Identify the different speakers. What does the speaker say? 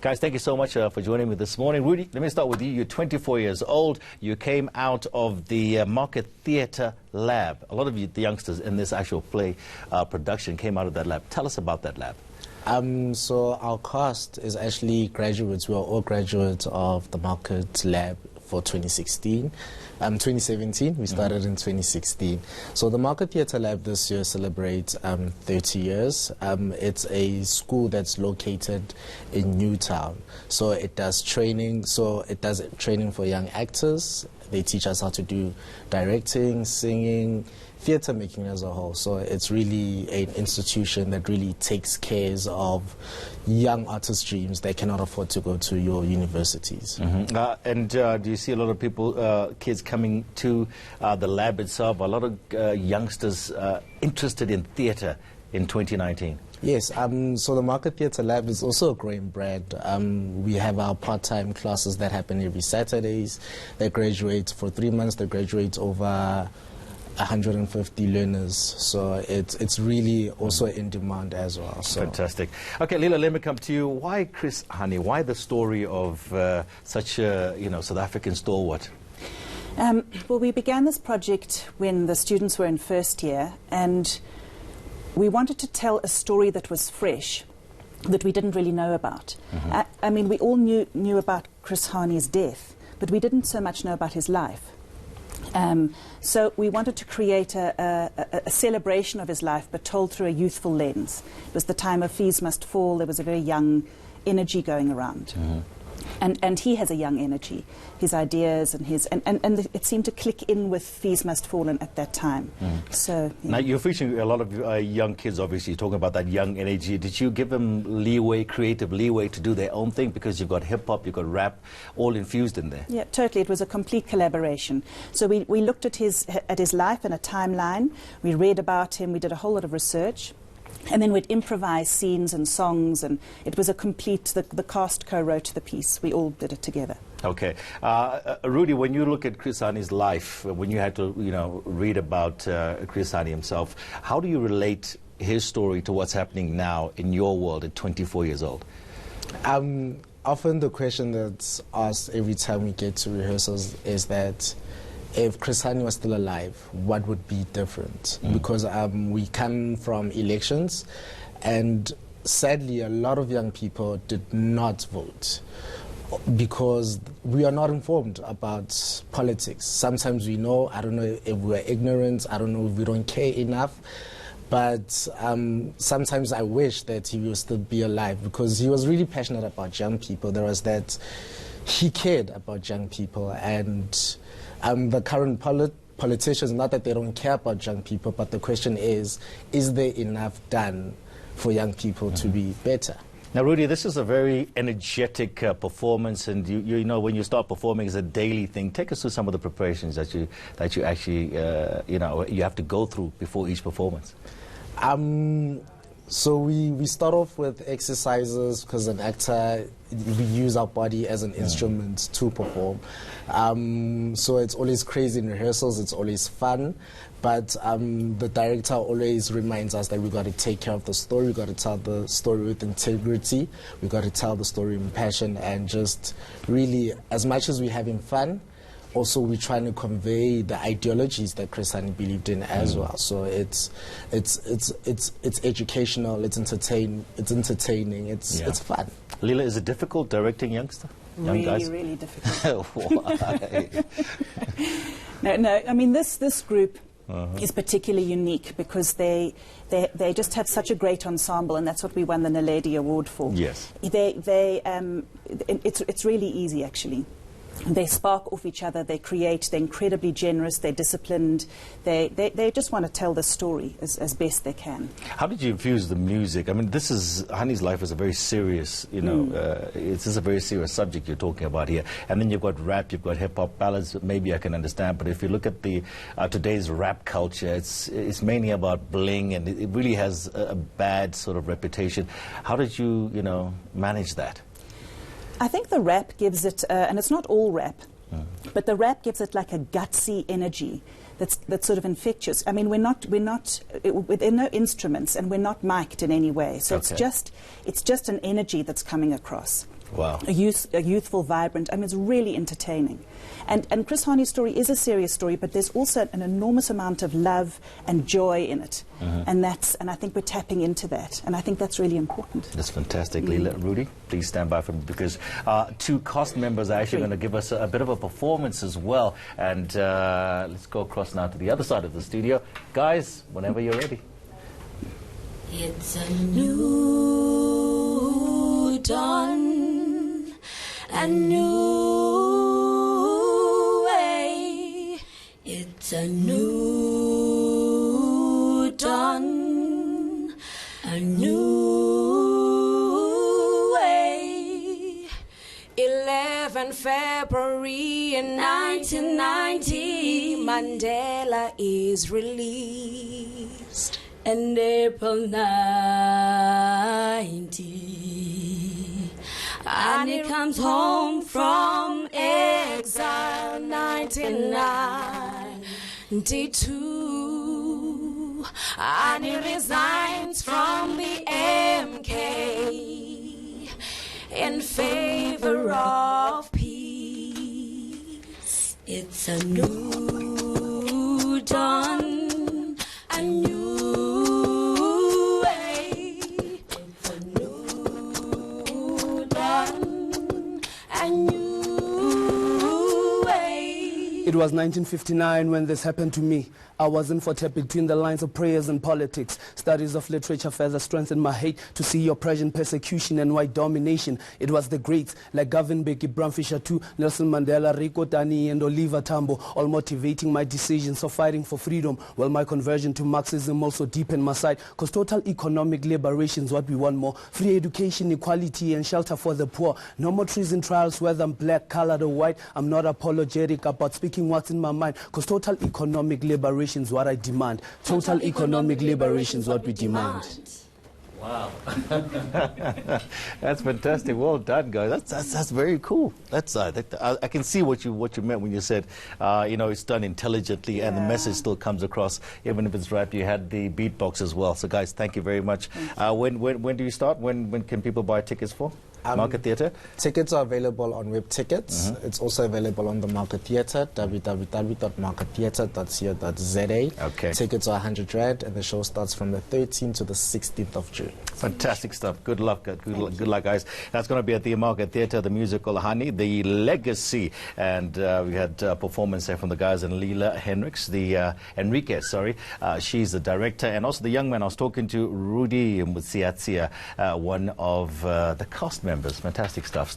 Speaker 1: Guys, thank you so much for joining me this morning. Rudy, let me start with you. You're 24 years old. You came out of the Market Theatre Lab. A lot of the youngsters in this actual play production came out of that lab. Tell us about that lab.
Speaker 2: So our cast is actually graduates. We are all graduates of the Market Lab for 2016. 2017, we started in 2016. So the Market Theatre Lab this year celebrates 30 years. It's a school that's located in Newtown. So it does training. So it does training for young actors. They teach us how to do directing, singing, theatre making as a whole. So it's really an institution that really takes care of young artists' dreams that cannot afford to go to your universities.
Speaker 1: And do you see a lot of people, kids coming to the lab itself, a lot of youngsters interested in theatre in 2019?
Speaker 2: Yes, so the Market Theatre Lab is also a growing brand. We have our part-time classes that happen every Saturdays. They graduate for 3 months. They graduate over 150 learners, so it's really also in demand as well. So.
Speaker 1: Fantastic. Okay, Lila, let me come to you. Why Chris Hani? Why the story of such a South African stalwart?
Speaker 3: Well, we began this project when the students were in first year, and we wanted to tell a story that was fresh, that we didn't really know about. I mean, we all knew about Chris Hani's death, but we didn't so much know about his life. So we wanted to create a celebration of his life, but told through a youthful lens. It was the time of Fees Must Fall. There was a very young energy going around. And he has a young energy, his ideas and it seemed to click in with Fees Must Fall at that time. So
Speaker 1: now you're featuring a lot of young kids, obviously, talking about that young energy. Did you give them leeway, creative leeway to do their own thing? Because you've got hip-hop, you've got rap, all infused in there.
Speaker 3: Yeah, totally. It was a complete collaboration. So we looked at his life and a timeline. We read about him. We did a whole lot of research. And then we'd improvise scenes and songs, and it was a complete, the cast co-wrote the piece. We all did it together.
Speaker 1: Okay. Rudy, when you look at Chris Hani's life, when you had to, read about Chris Hani himself, how do you relate his story to what's happening now in your world at 24 years old?
Speaker 2: Often the question that's asked every time we get to rehearsals is that if Chris Hani was still alive, what would be different? Because we come from elections, and sadly a lot of young people did not vote because we are not informed about politics. Sometimes we know, I don't know if we're ignorant, I don't know if we don't care enough, but sometimes I wish that he will still be alive because he was really passionate about young people. There was that, he cared about young people, and the current politicians, not that they don't care about young people, but the question is there enough done for young people to be better?
Speaker 1: Now, Rudy, this is a very energetic performance, and you know when you start performing, it's a daily thing. Take us through some of the preparations that you actually you have to go through before each performance.
Speaker 2: So we start off with exercises because an actor, we use our body as an instrument to perform. So it's always crazy in rehearsals, it's always fun, but the director always reminds us that we got to take care of the story, we got to tell the story with integrity, we got to tell the story with passion, and just really, as much as we're having fun, also we're trying to convey the ideologies that Chris Hani believed in as well. So it's educational, it's entertaining, it's fun.
Speaker 1: Lila, is it difficult directing young guys?
Speaker 3: Really difficult.
Speaker 1: Why?
Speaker 3: No. I mean, this group is particularly unique because they just have such a great ensemble, and that's what we won the Naledi Award for.
Speaker 1: Yes.
Speaker 3: It's really easy, actually. They spark off each other, they create, they're incredibly generous, they're disciplined, they just want to tell the story as best they can.
Speaker 1: How did you infuse the music? I mean, Hani's life is a very serious, it's a very serious subject you're talking about here. And then you've got rap, you've got hip-hop, ballads, maybe I can understand, but if you look at the today's rap culture, it's mainly about bling, and it really has a bad sort of reputation. How did you, manage that?
Speaker 3: I think the rap gives it, and it's not all rap, but the rap gives it like a gutsy energy that's sort of infectious. I mean, there are no instruments, and we're not mic'd in any way, so it's just an energy that's coming across.
Speaker 1: Wow.
Speaker 3: A youthful, vibrant. I mean, it's really entertaining. And Chris Hani's story is a serious story, but there's also an enormous amount of love and joy in it. And I think we're tapping into that. And I think that's really important.
Speaker 1: That's fantastic. Leela, Rudy, please stand by for me, because two cast members are actually going to give us a bit of a performance as well. And let's go across now to the other side of the studio. Guys, whenever you're ready.
Speaker 4: It's a new dawn, a new way. It's a new dawn, a new way. 11 February in 1990, Mandela is released. And April 90, and he comes home from exile. 1992, and he resigns from the MK in favor of peace. It's a new dawn, a new
Speaker 5: It was 1959 when this happened to me. I wasn't for between the lines of prayers and politics. Studies of literature further strengthened my hate to see oppression, persecution, and white domination. It was the greats like Gavin Mbeki, Bram Fisher II, Nelson Mandela, Rico Tani, and Oliver Tambo, all motivating my decisions of fighting for freedom. Well, my conversion to Marxism also deepened my side, because total economic liberation is what we want more. Free education, equality, and shelter for the poor. No more treason trials, whether I'm black, colored, or white. I'm not apologetic about speaking what's in my mind, because total economic liberation is what I demand. Total economic liberation is what we demand.
Speaker 1: Wow. That's fantastic. Well done, guys. That's very cool. I can see what you meant when you said, it's done intelligently and the message still comes across, even if it's rap. You had the beatbox as well. So, guys, thank you very much. When do you start? When can people buy tickets for? Market Theatre?
Speaker 2: Tickets are available on Web Tickets. It's also available on the Market Theatre, www.markettheatre.co.za.
Speaker 1: Okay.
Speaker 2: Tickets are 100 Rand, and the show starts from the 13th to the 16th of June.
Speaker 1: Fantastic stuff. Good luck. Good luck, guys. That's going to be at the Market Theatre, the musical Hani, The Legacy. And we had a performance there from the guys, and Leela Enriquez, she's the director, and also the young man I was talking to, Rudy Mutsiatsia, one of the cast members. Fantastic stuff.